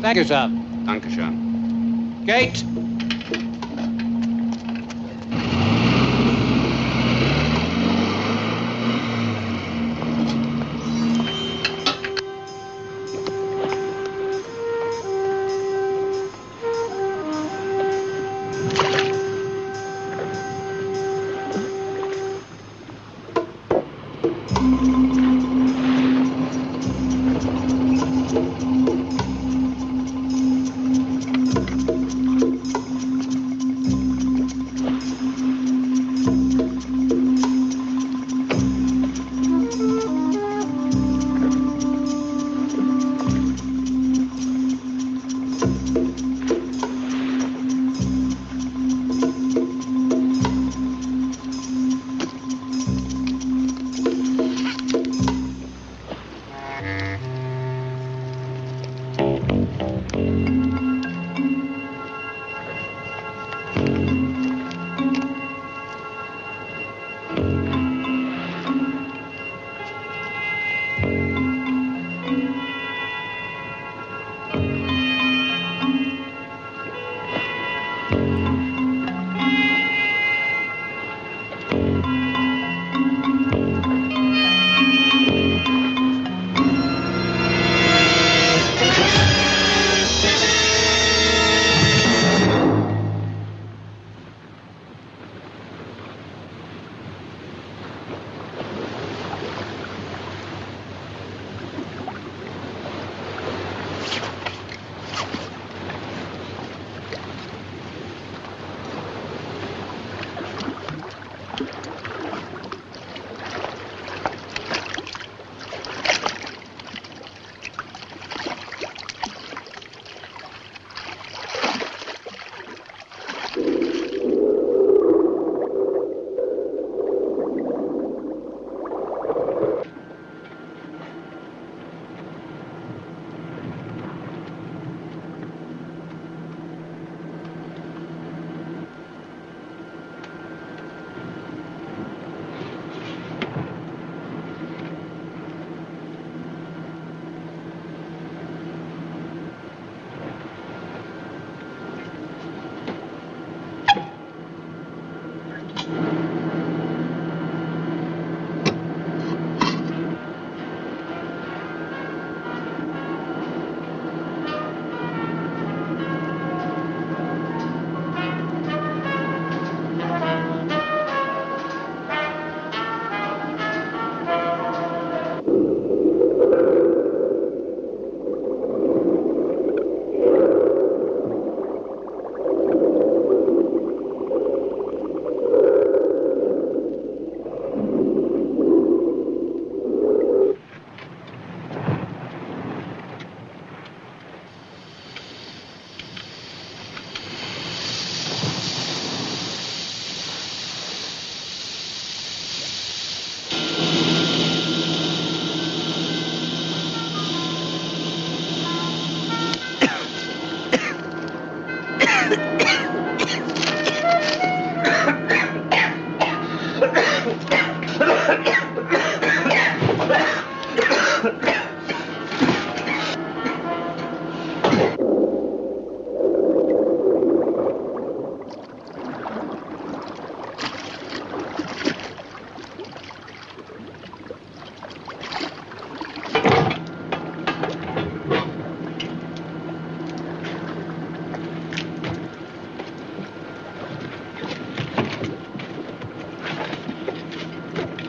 Thank you, sir. Dankeschön. Gate!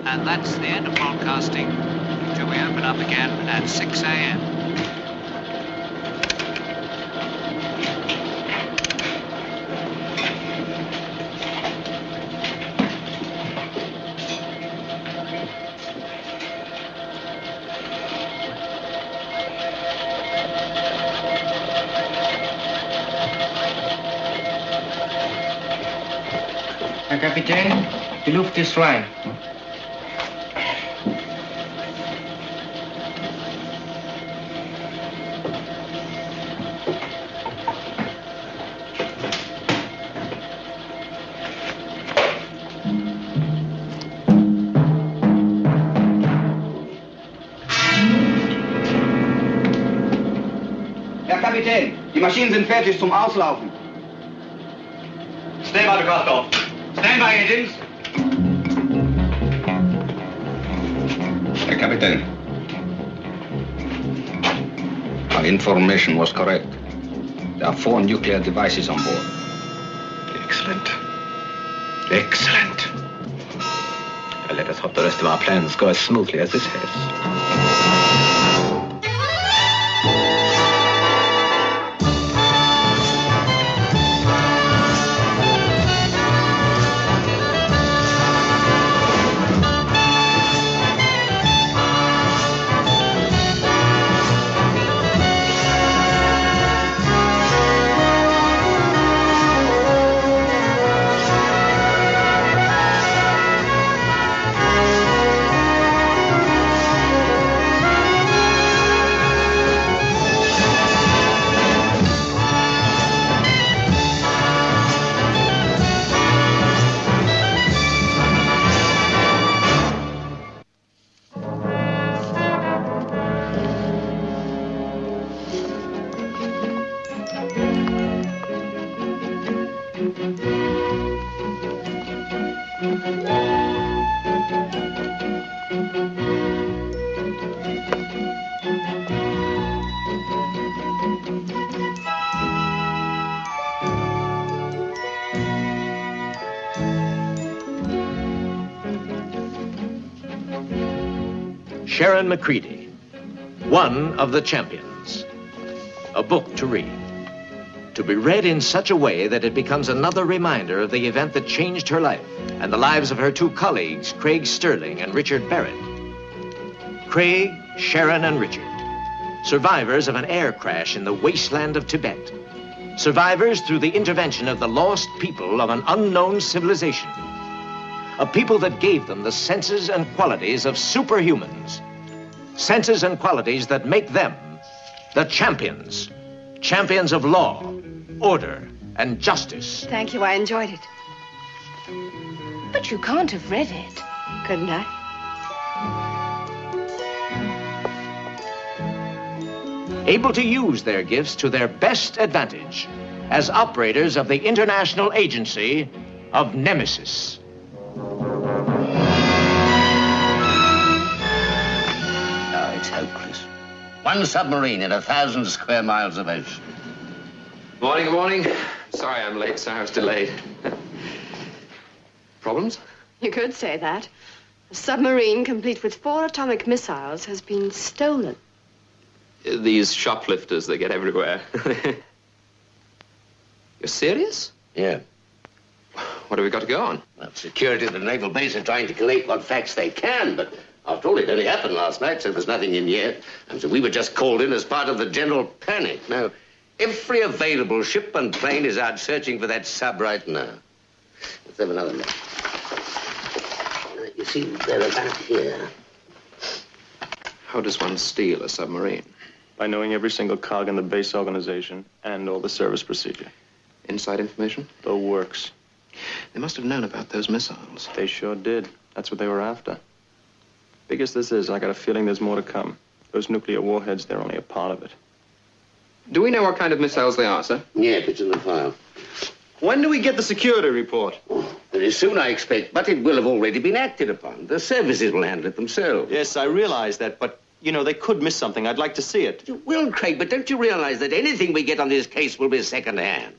And that's the end of broadcasting, till we open up again at 6 a.m. Herr Kapitän, die Luft ist frei. Kapitän, die Maschinen sind fertig zum Auslaufen. Stand by the crossbow. Stand by, engines. Herr Kapitän. Our information was correct. There are 4 nuclear devices on board. Excellent. Excellent. Let us hope the rest of our plans go as smoothly as this has. Sharon McCready, one of the champions. A book to read. To be read in such a way that it becomes another reminder of the event that changed her life and the lives of her 2 colleagues, Craig Sterling and Richard Barrett. Craig, Sharon, and Richard, survivors of an air crash in the wasteland of Tibet. Survivors through the intervention of the lost people of an unknown civilization. A people that gave them the senses and qualities of superhumans. Senses and qualities that make them the champions. Champions of law, order, and justice. Thank you, I enjoyed it. But you can't have read it, couldn't I? Able to use their gifts to their best advantage as operators of the International Agency of Nemesis. No, it's hopeless. 1 submarine in 1,000 square miles of ocean. Morning, good morning. Sorry I'm late, sir. I was delayed. Problems? You could say that. A submarine complete with 4 atomic missiles has been stolen. These shoplifters, they get everywhere. You're serious? Yeah. What have we got to go on? Well, security of the naval base are trying to collate what facts they can, but after all, it only happened last night, so there's nothing in yet. And so we were just called in as part of the general panic. Now, every available ship and plane is out searching for that sub right now. Let's have another look. You see, they're about here. How does one steal a submarine? By knowing every single cog in the base organization and all the service procedure. Inside information? The works. They must have known about those missiles. They sure did. That's what they were after. Big as this is, I got a feeling there's more to come. Those nuclear warheads, they're only a part of it. Do we know what kind of missiles they are, sir? Yeah, it's in the file. When do we get the security report? Very soon, I expect, but it will have already been acted upon. The services will handle it themselves. Yes, I realize that, but, you know, they could miss something. I'd like to see it. You will, Craig, but don't you realize that anything we get on this case will be second-hand?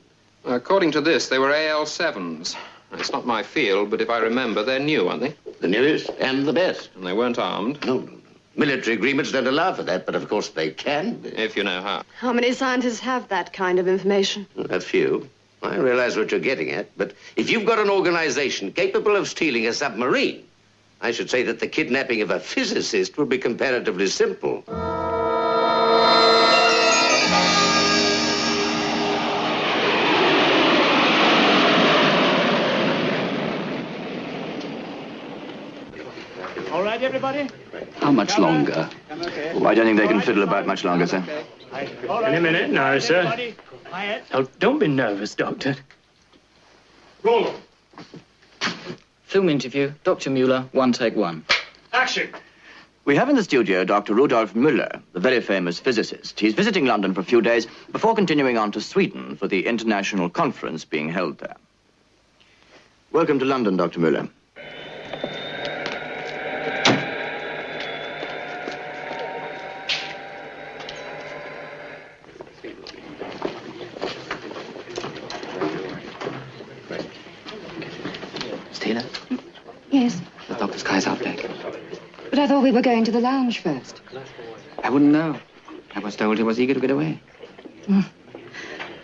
According to this, they were AL-7s. It's not my field, but if I remember, they're new, aren't they? The newest and the best. And they weren't armed? No. Military agreements don't allow for that, but of course they can be. If you know how. How many scientists have that kind of information? A few. I realize what you're getting at, but if you've got an organization capable of stealing a submarine, I should say that the kidnapping of a physicist will be comparatively simple. All right, everybody? How much longer? Oh, I don't think they can fiddle about much longer, sir. In a minute now, sir. Oh, don't be nervous, Doctor. Roll. Film interview, Dr. Muller, 1 take 1. Action. We have in the studio Dr. Rudolf Muller, the very famous physicist. He's visiting London for a few days before continuing on to Sweden for the international conference being held there. Welcome to London, Dr. Muller. Stella? Yes, The doctor's car's out back. but I thought we were going to the lounge first. I wouldn't know. I was told he was eager to get away.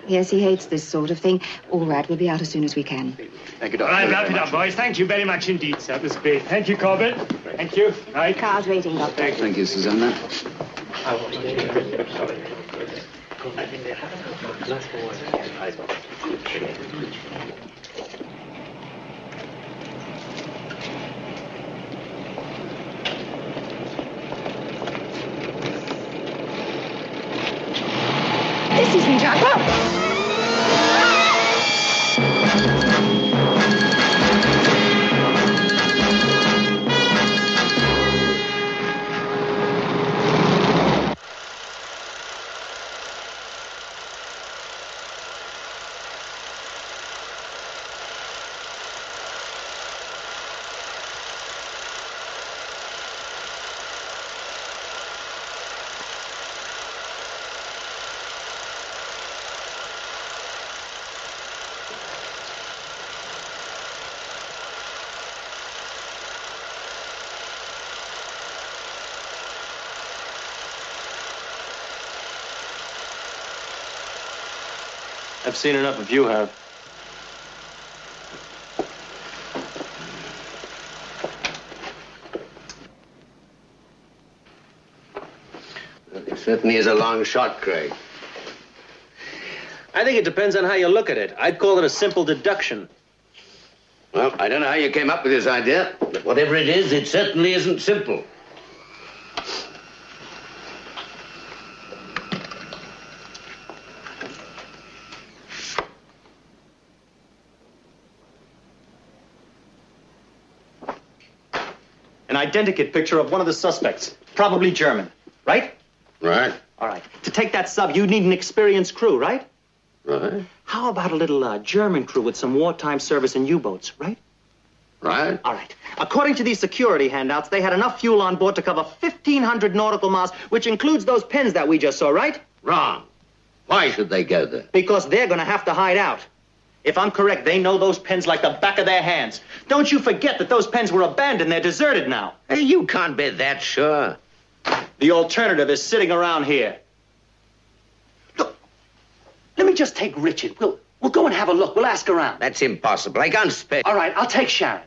Yes, he hates this sort of thing. All right, we'll be out as soon as we can. Thank you, All Doctor. right, wrap it up, boys. Thank you very much indeed, sir. It was great. Thank you, Corbett. Thank you. Right. Car's waiting, Doctor. Thank you, Susanna. This isn't Jack. I've seen enough if you have. It certainly is a long shot, Craig. I think it depends on how you look at it. I'd call it a simple deduction. Well, I don't know how you came up with this idea, but whatever it is, it certainly isn't simple. An identikit picture of one of the suspects, probably German, right? Right. All right. To take that sub, you'd need an experienced crew, right? Right. How about a little German crew with some wartime service in U-boats, right? Right. All right. According to these security handouts, they had enough fuel on board to cover 1,500 nautical miles, which includes those pens that we just saw, right? Wrong. Why should they go there? Because they're going to have to hide out. If I'm correct, they know those pens like the back of their hands. Don't you forget that those pens were abandoned. They're deserted now. Hey, you can't be that sure. The alternative is sitting around here. Look, let me just take Richard. We'll go and have a look. We'll ask around. That's impossible. I can't spare. All right, I'll take Sharon.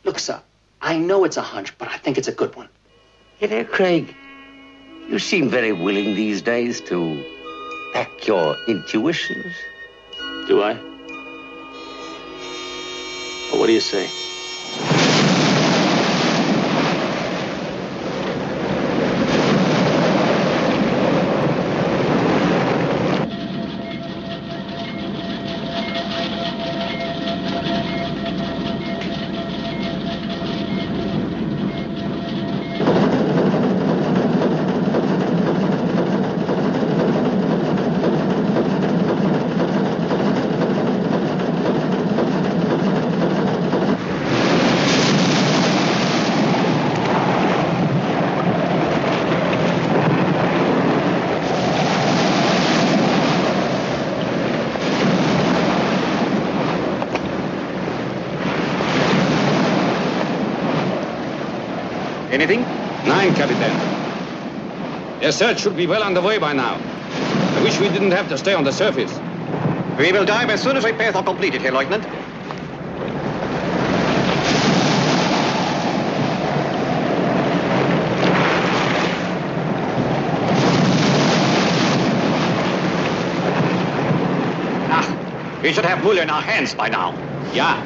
Look, sir, I know it's a hunch, but I think it's a good one. You know, Craig, you seem very willing these days to back your intuitions. Do I? Well, what do you say? Anything? Nine, Captain. Their search should be well underway by now. I wish we didn't have to stay on the surface. We will dive as soon as repairs are completed, Herr Lieutenant. We should have Muller in our hands by now. Yeah.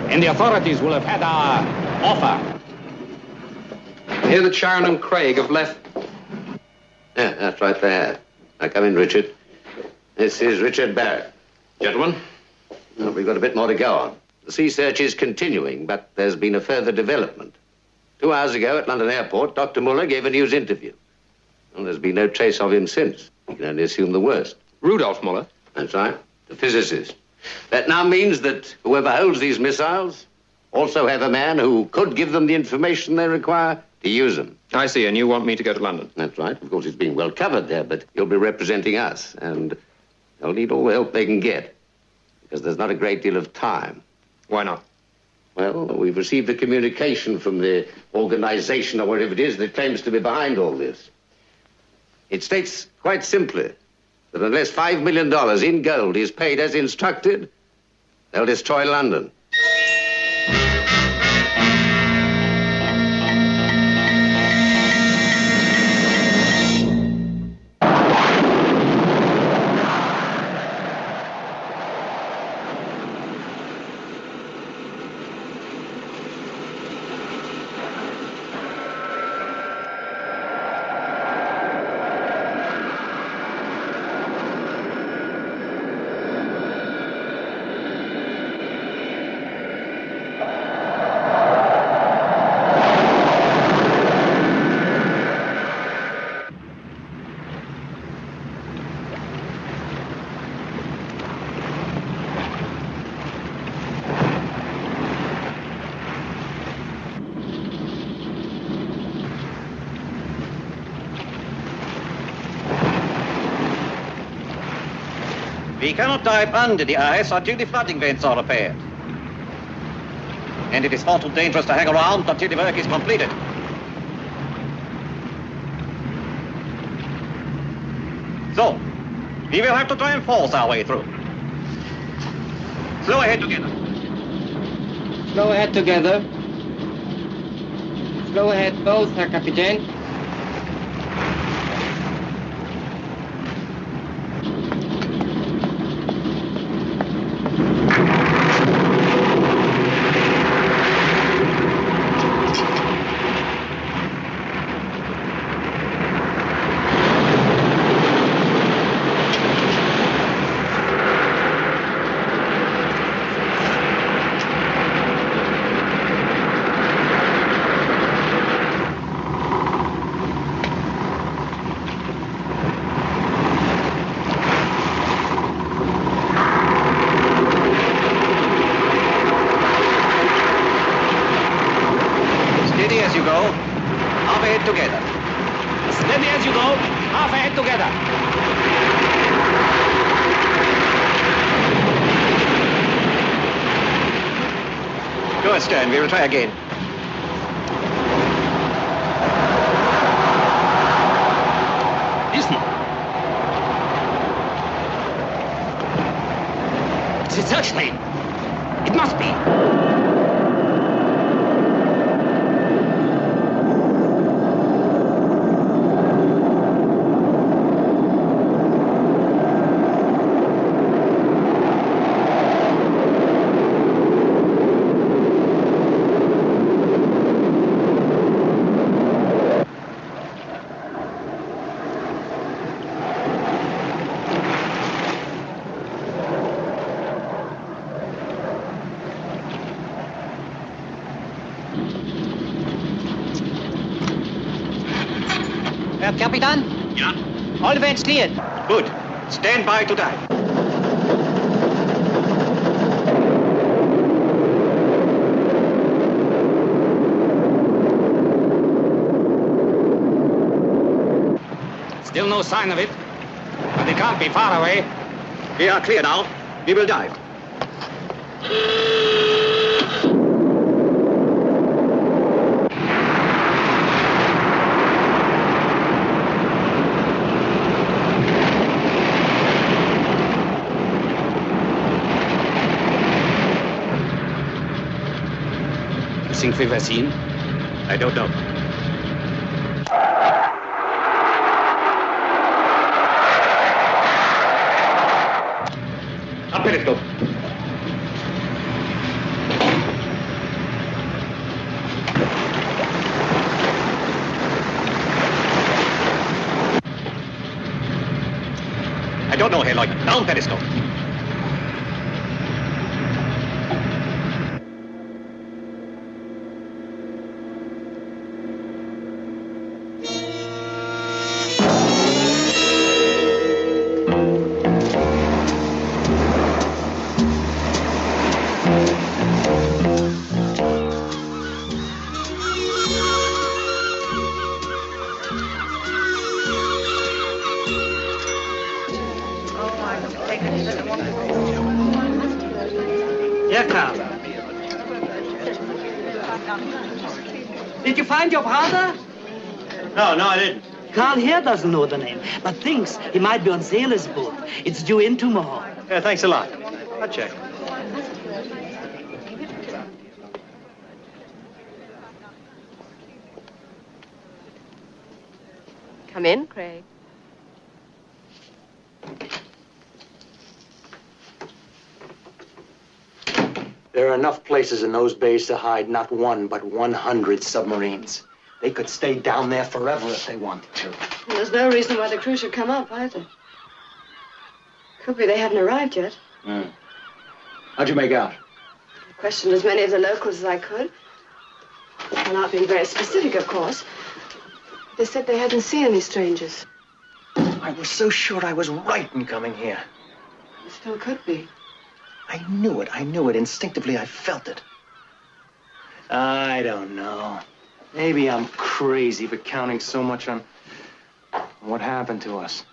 And the authorities will have had our offer. I hear that Sharon and Craig have left. Yeah, that's right there. Now, come in, Richard. This is Richard Barrett. Gentlemen, well, we've got a bit more to go on. The sea search is continuing, but there's been a further development. 2 hours ago at London Airport, Dr. Muller gave a news interview. And there's been no trace of him since. You can only assume the worst. Rudolf Muller? That's right, the physicist. That now means that whoever holds these missiles also have a man who could give them the information they require to use them. I see, and you want me to go to London? That's right. Of course, it's being well covered there, but you'll be representing us, and they'll need all the help they can get, because there's not a great deal of time. Why not? Well, we've received a communication from the organization or whatever it is that claims to be behind all this. It states quite simply that unless $5 million in gold is paid as instructed, they'll destroy London. We cannot dive under the ice until the flooding vents are repaired. And it is far too dangerous to hang around until the work is completed. So, we will have to try and force our way through. Slow ahead together. Slow ahead together. Slow ahead both, Herr Kapitän. Stern, we will try again. Listen. It's a searchlight. It must be. Captain? Ja? All vents cleared. Good. Stand by to dive. Still no sign of it, but it can't be far away. We are clear now. We will dive. Think we've seen? I don't know. Up periscope. I don't know, Herr Leutnant. Down periscope. There, Carl. Did you find your brother? No, I didn't. Carl here doesn't know the name, but thinks he might be on sailor's boat. It's due in tomorrow. Yeah, thanks a lot. I'll check. Come in, Craig. There are enough places in those bays to hide not one, but 100 submarines. They could stay down there forever if they wanted to. And there's no reason why the crew should come up, either. Could be they haven't arrived yet. How'd you make out? I questioned as many of the locals as I could. Without being very specific, of course. They said they hadn't seen any strangers. I was so sure I was right in coming here. It still could be. I knew it. Instinctively, I felt it. I don't know. Maybe I'm crazy for counting so much on what happened to us.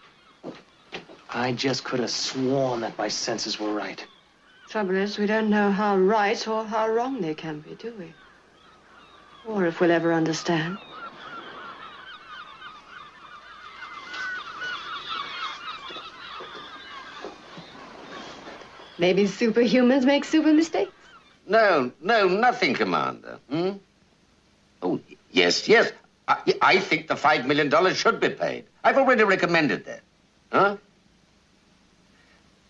I just could have sworn that my senses were right. Trouble is, we don't know how right or how wrong they can be, do we? Or if we'll ever understand. Maybe superhumans make super mistakes. No, nothing, Commander. Oh, yes. I think the $5 million should be paid. I've already recommended that. Huh?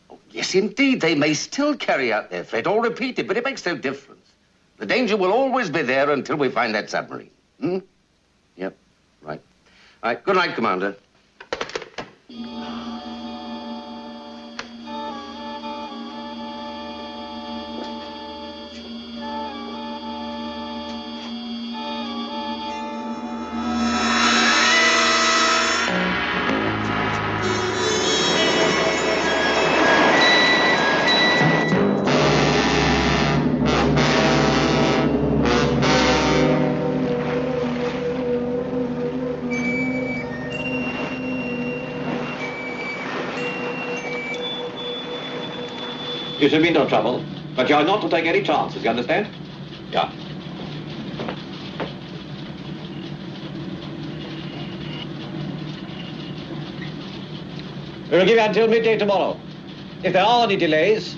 Oh, yes, indeed, they may still carry out their threat or repeat it, but it makes no difference. The danger will always be there until we find that submarine. Yep, right. All right, good night, Commander. You should be no trouble, but you are not to take any chances, you understand? Yeah. We'll give you until midday tomorrow. If there are any delays,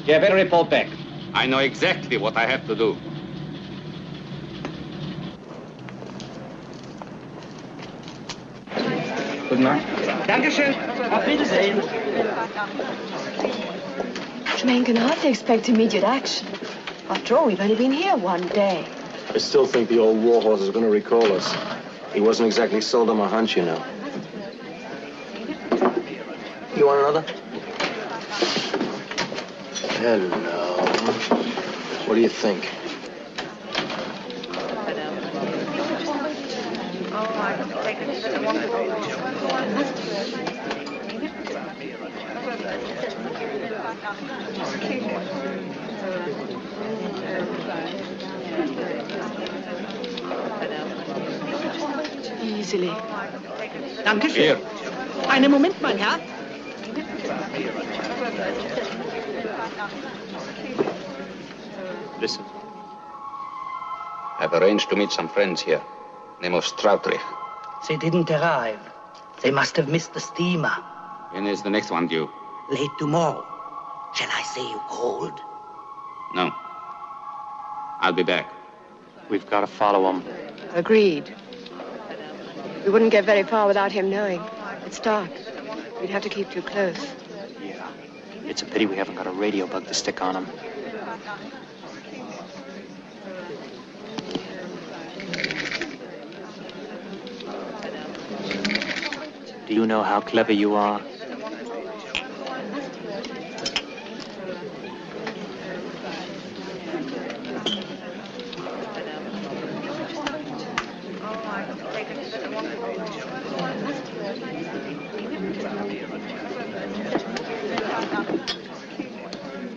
you had better report back. I know exactly what I have to do. Guten Nacht. Dankeschön. Auf Wiedersehen. Tremaine can hardly expect immediate action. After all, we've only been here one day. I still think the old warhorse is going to recall us. He wasn't exactly sold on my hunch, you know. You want another? Hello. What do you think? Easily. Dankeschön. Einen Moment, mein Herr. Listen. I've arranged to meet some friends here. Name of Stroutrich. They didn't arrive. They must have missed the steamer. When is the next one due? Late tomorrow. Shall I say you called? No. I'll be back. We've got to follow him. Agreed. We wouldn't get very far without him knowing. It's dark. We'd have to keep too close. Yeah. It's a pity we haven't got a radio bug to stick on him. Do you know how clever you are?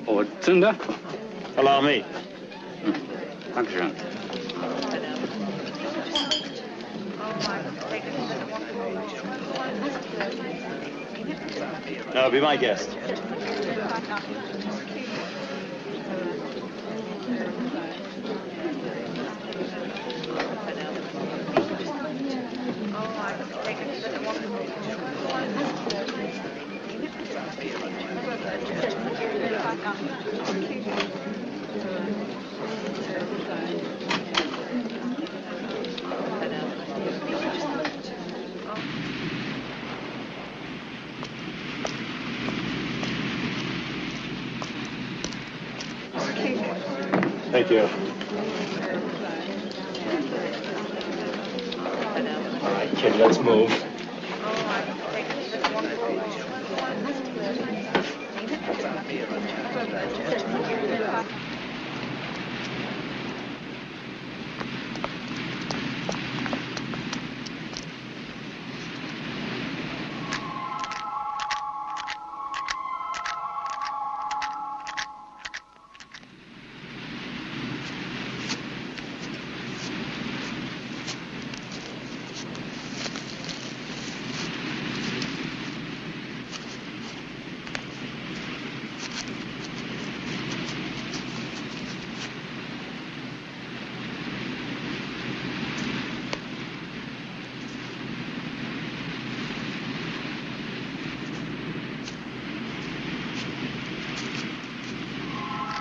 Oh, Zünder? Allow me. Dankeschön. No, be my guest. Thank you. All right, kid, let's move.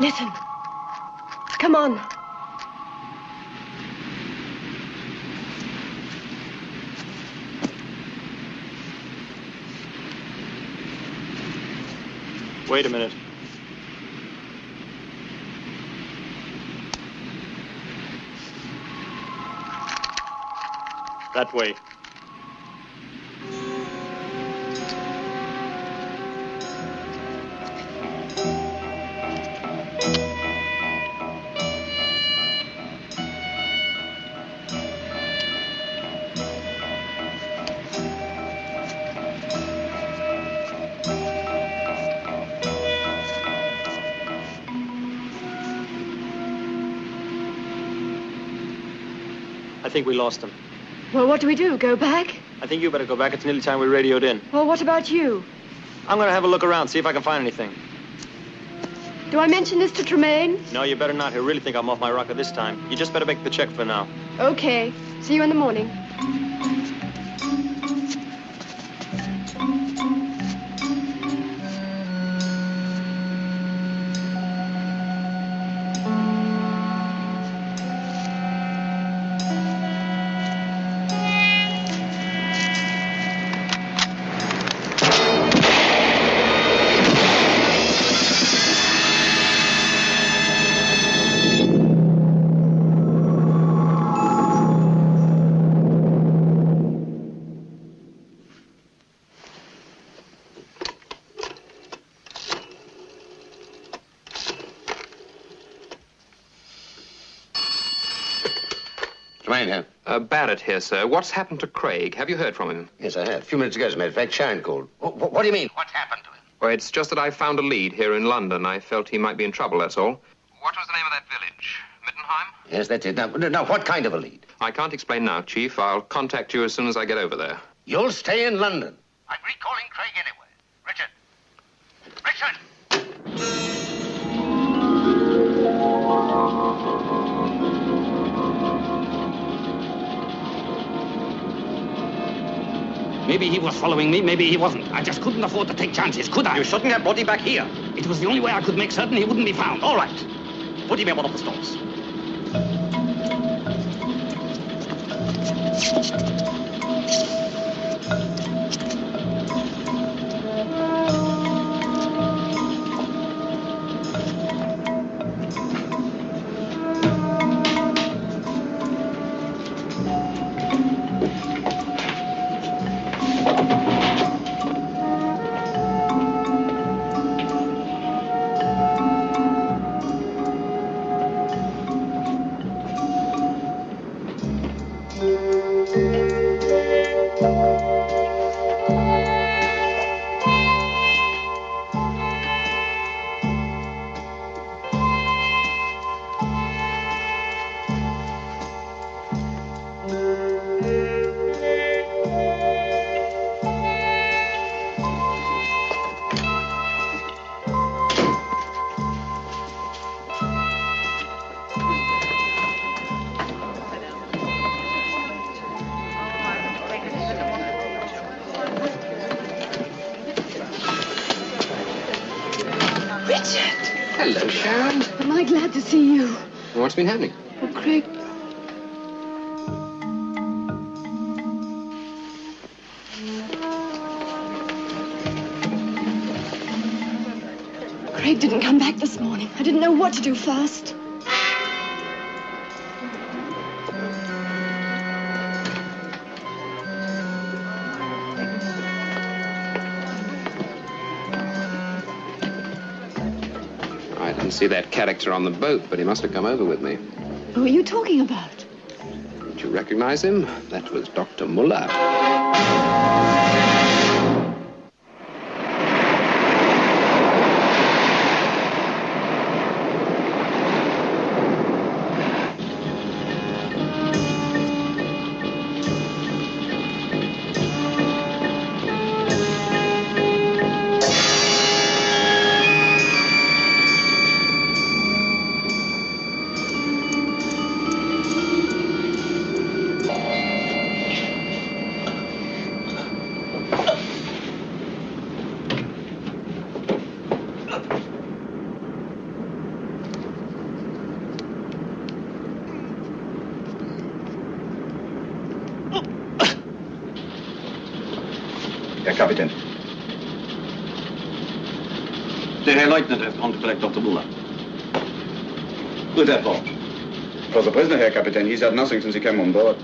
Listen. Come on. Wait a minute. That way. I think we lost him. Well, what do we do? Go back? I think you better go back. It's nearly time we radioed in. Well, what about you? I'm going to have a look around, see if I can find anything. Do I mention this to Tremaine? No, you better not. He'll really think I'm off my rocker this time. You just better make the check for now. Okay. See you in the morning. Here. Barrett here, sir. What's happened to Craig? Have you heard from him? Yes, I have. A few minutes ago, as a matter of fact, Shine called. What do you mean? What happened to him? Well, it's just that I found a lead here in London. I felt he might be in trouble, that's all. What was the name of that village? Mittenheim? Yes, that's it. Now, what kind of a lead? I can't explain now, Chief. I'll contact you as soon as I get over there. You'll stay in London. I'm recalling Craig anyway. Richard! Richard! Maybe he was following me, maybe he wasn't. I just couldn't afford to take chances, could I? You shouldn't have brought him back here. It was the only way I could make certain he wouldn't be found. All right. Put him in one of the stalls. Richard! Hello, Sharon. Am I glad to see you? What's been happening? Oh, Craig. Craig didn't come back this morning. I didn't know what to do first. I didn't see that character on the boat, but he must have come over with me. Who are you talking about? Did you recognize him? That was Dr. Muller. Herr Kapitän. Der Herr Leutnant has gone to collect Dr. Muller. Good report. For the prisoner, Herr Kapitän, he's had nothing since he came on board.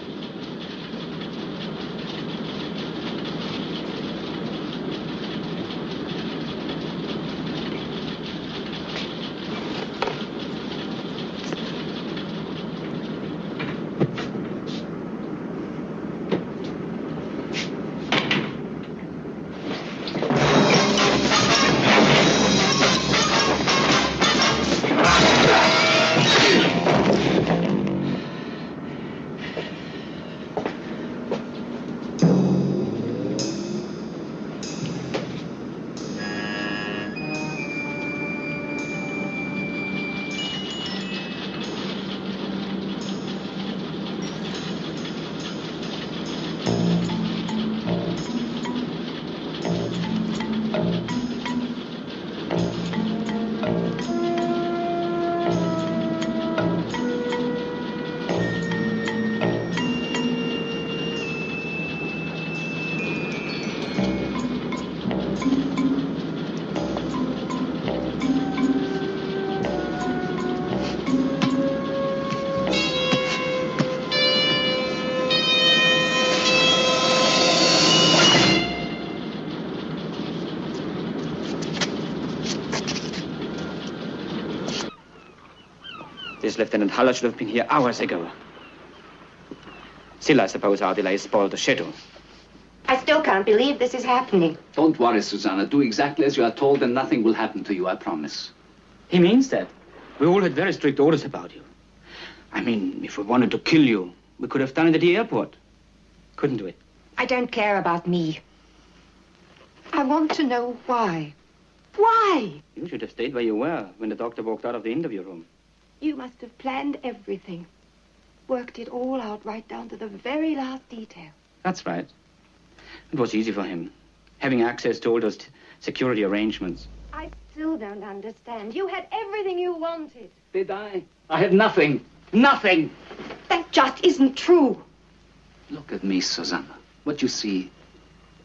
This Lieutenant Haller should have been here hours ago. Still, I suppose our delay spoiled the schedule. I still can't believe this is happening. Don't worry, Susanna. Do exactly as you are told and nothing will happen to you, I promise. He means that. We all had very strict orders about you. I mean, if we wanted to kill you, we could have done it at the airport. Couldn't we? I don't care about me. I want to know why. Why? You should have stayed where you were when the doctor walked out of the interview room. You must have planned everything. Worked it all out right down to the very last detail. That's right. It was easy for him, having access to all those security arrangements. I still don't understand. You had everything you wanted. Did I? I had nothing. Nothing. That just isn't true. Look at me, Susanna. What you see?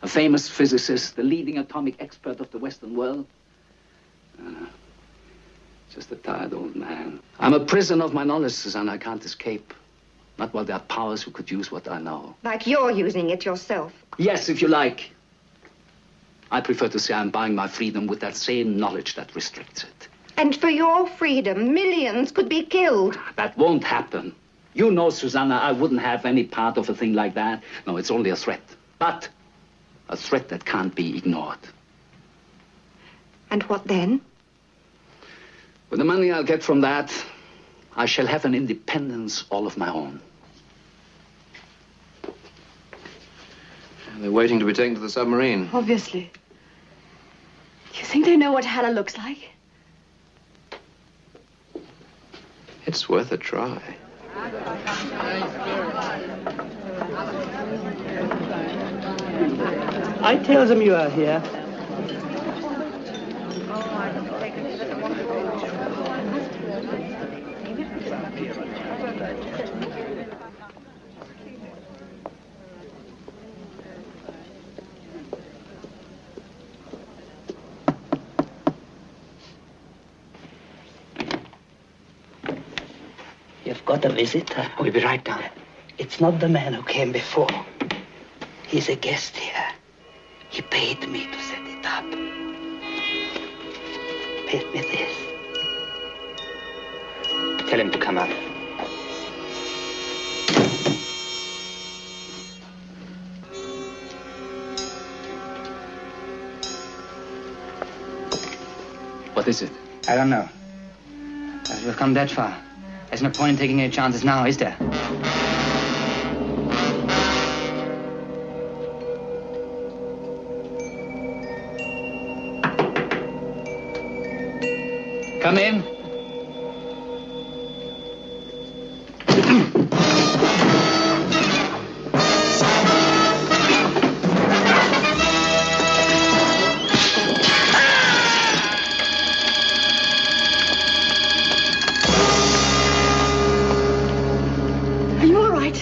A famous physicist, the leading atomic expert of the Western world? Just a tired old man. I'm a prisoner of my knowledge, Susanna. I can't escape. Not while there are powers who could use what I know. Like you're using it yourself. Yes, if you like. I prefer to say I'm buying my freedom with that same knowledge that restricts it. And for your freedom, millions could be killed. That won't happen. You know, Susanna, I wouldn't have any part of a thing like that. No, it's only a threat. But a threat that can't be ignored. And what then? With the money I'll get from that, I shall have an independence all of my own. They're waiting to be taken to the submarine. Obviously. Do you think they know what Haller looks like? It's worth a try. I tell them you are here. got a visitor. We'll be right down. It's not the man who came before. He's a guest here. He paid me to set it up. Paid me this. Tell him to come up. What is it? I don't know. As we've come that far, there's no point in taking any chances now, is there? Come in.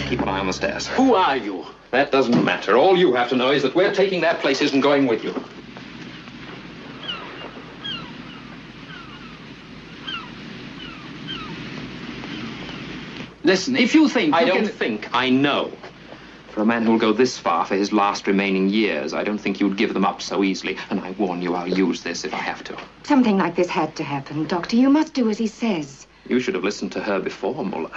Keep an eye on the stairs. Who are you? That doesn't matter. All you have to know is that we're taking that place isn't going with you. Listen, if you think... I don't think, I know. For a man who'll go this far for his last remaining years, I don't think you'd give them up so easily. And I warn you, I'll use this if I have to. Something like this had to happen, Doctor. You must do as he says. You should have listened to her before, Muller.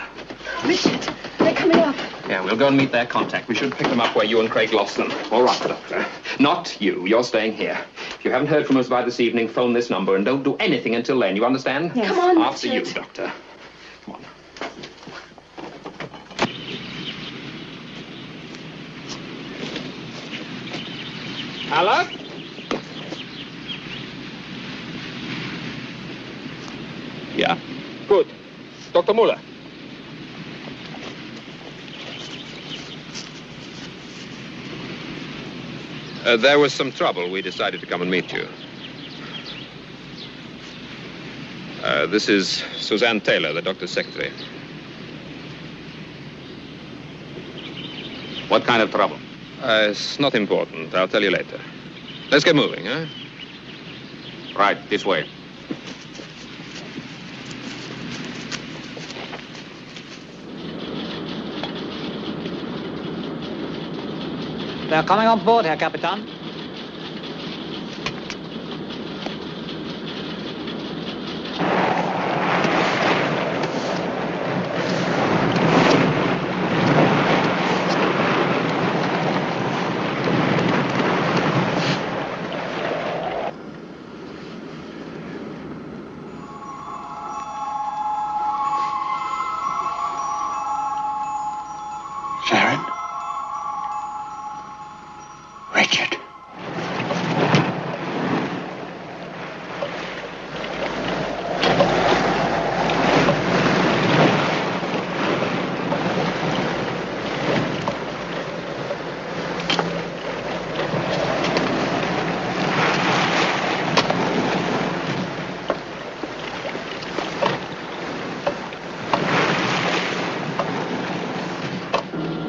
Richard, they're coming up. Yeah, we'll go and meet their contact. We should pick them up where you and Craig lost them. All right, Doctor. Not you. You're staying here. If you haven't heard from us by this evening, phone this number and don't do anything until then. You understand? Yes. Come on, After Richard. you, Doctor. Come on. Hello? Yeah. Good. Dr. Muller. There was some trouble. We decided to come and meet you. This is Suzanne Taylor, the doctor's secretary. What kind of trouble? It's not important. I'll tell you later. Let's get moving, huh? Right, this way. They're coming on board, Herr Captain. Sharon? Richard.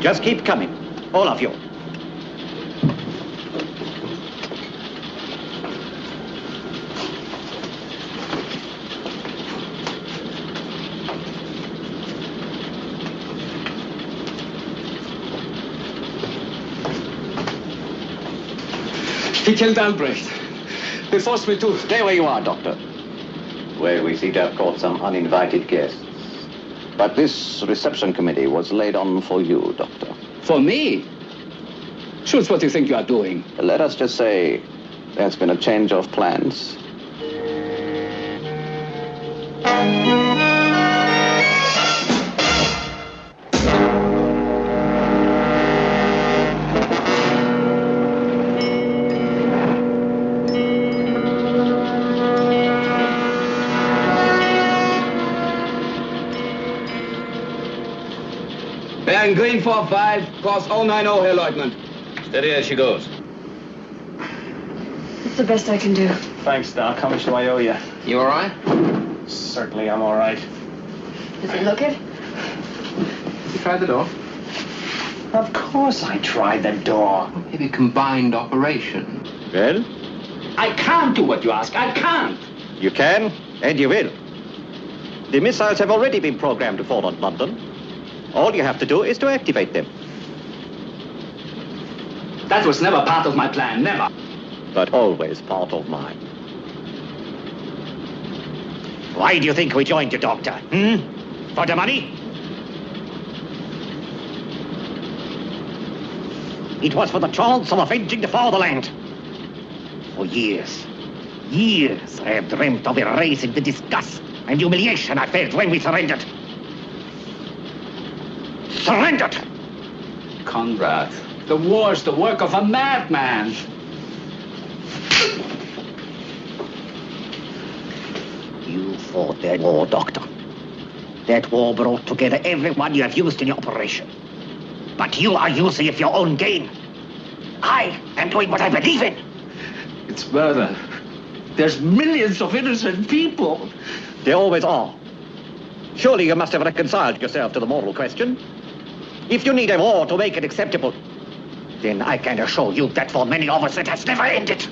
Just keep coming, all of you. He killed Albrecht. They forced me to... Stay where you are, Doctor. Well, we seem to have caught some uninvited guests. But this reception committee was laid on for you, Doctor. For me? Schultz, what do you think you are doing? Let us just say there's been a change of plans. Bearing green 45, course 090, Herr Leutnant. Steady as she goes. It's the best I can do. Thanks, Doc. How much do I owe you? You all right? Certainly, I'm all right. Does it look it? You tried the door? Of course I tried the door. Maybe combined operation. Well, I can't do what you ask. I can't. you can, and you will. The missiles have already been programmed to fall on London. All you have to do is to activate them. That was never part of my plan, never. But always part of mine. Why do you think we joined you, Doctor? For the money? It was for the chance of avenging the fatherland. For years, I have dreamt of erasing the disgust and humiliation I felt when we surrendered. Surrendered! Conrad, the war's the work of a madman. You fought that war, Doctor. That war brought together everyone you have used in your operation. But you are using it for your own gain. I am doing what I believe in. It's murder. There's millions of innocent people. There always are. Surely you must have reconciled yourself to the moral question. If you need a war to make it acceptable, Then I can assure you that for many of us it has never ended.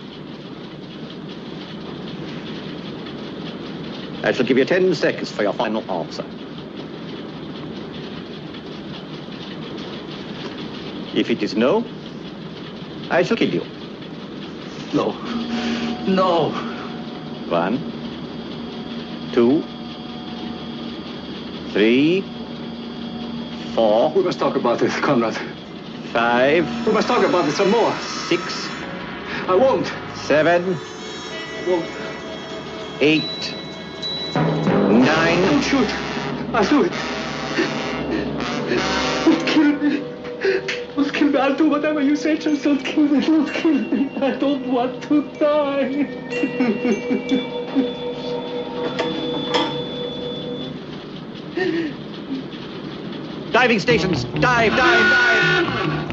I shall give you 10 seconds for your final answer. If it is no, I shall kill you. No. No. 1, 2, 3, 4. We must talk about this, Conrad. 5. We must talk about this some more. 6. I won't. 7. I won't. 8. 9. Don't shoot. I'll do it. Don't kill me. Don't kill me. I'll do whatever you say. Just don't kill me. Don't kill me. I don't want to die. Diving stations. Dive, dive, dive.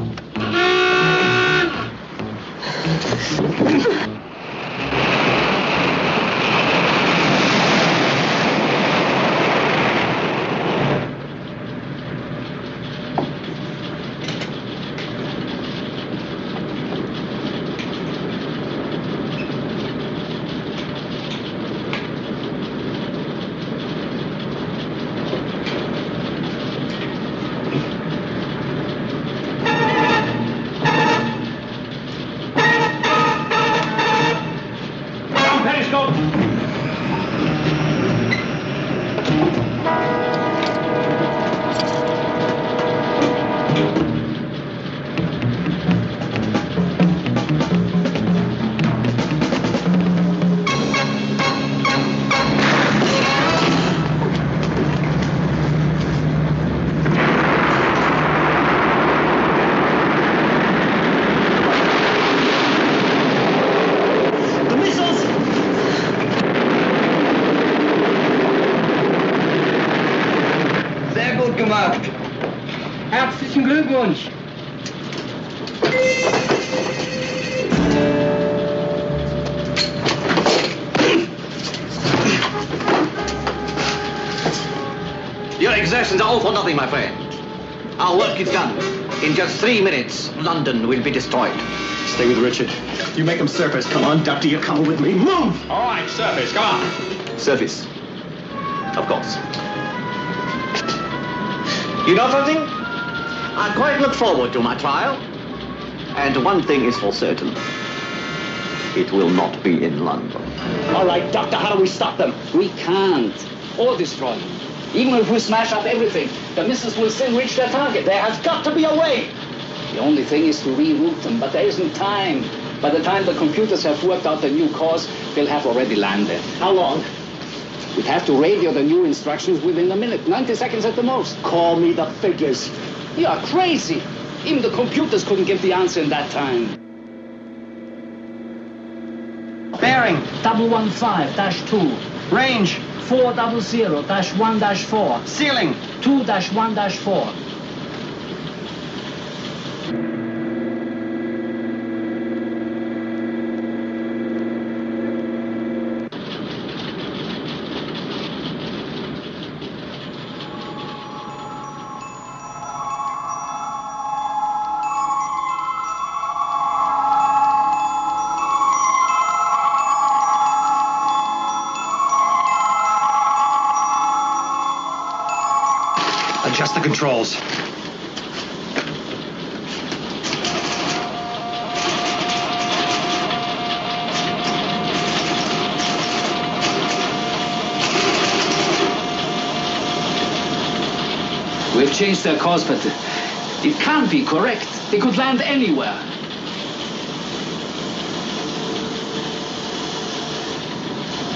Herzlichen Glückwunsch. Your exertions are all for nothing, my friend. Our work is done. In just 3 minutes, London will be destroyed. Stay with Richard. You make him surface. Come on, Doctor, you're coming with me. Move! All right, surface, come on. Surface. Of course. You know something? I quite look forward to my trial. And one thing is for certain. It will not be in London. All right, Doctor, how do we stop them? We can't. Or destroy them. Even if we smash up everything, the missiles will still reach their target. There has got to be a way. The only thing is to reroute them, but there isn't time. By the time the computers have worked out the new course, they'll have already landed. How long? We'd have to radio the new instructions within a minute, 90 seconds at the most. Call me the figures. You are crazy. Even the computers couldn't give the answer in that time. Bearing 115-2. Range 400-1-4. Ceiling 2-1-4. Adjust the controls. We've changed their course, but it can't be correct. They could land anywhere.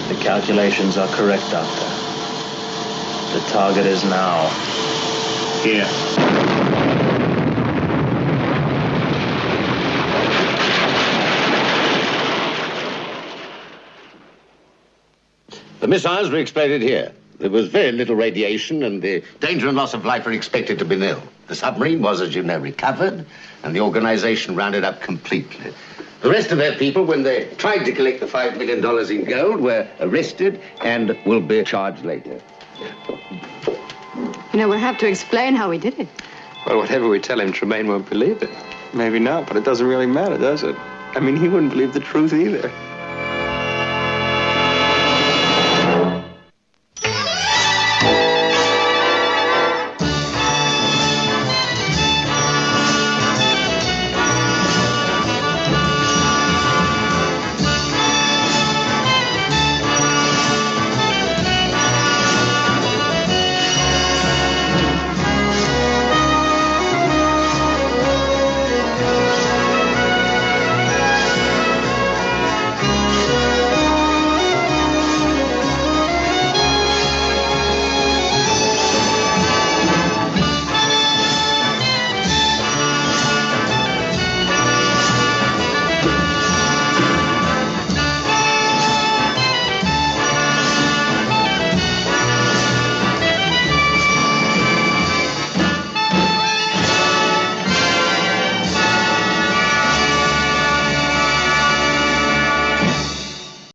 The calculations are correct, Doctor. The target is now here. The missiles were exploded here. There was very little radiation, and the danger and loss of life were expected to be nil. The submarine was, as you know, recovered, and the organization rounded up completely. The rest of their people, when they tried to collect the $5 million in gold, were arrested and will be charged later. You know, we'll have to explain how we did it. Well, whatever we tell him, Tremaine won't believe it. Maybe not, but it doesn't really matter, does it? I mean, he wouldn't believe the truth either.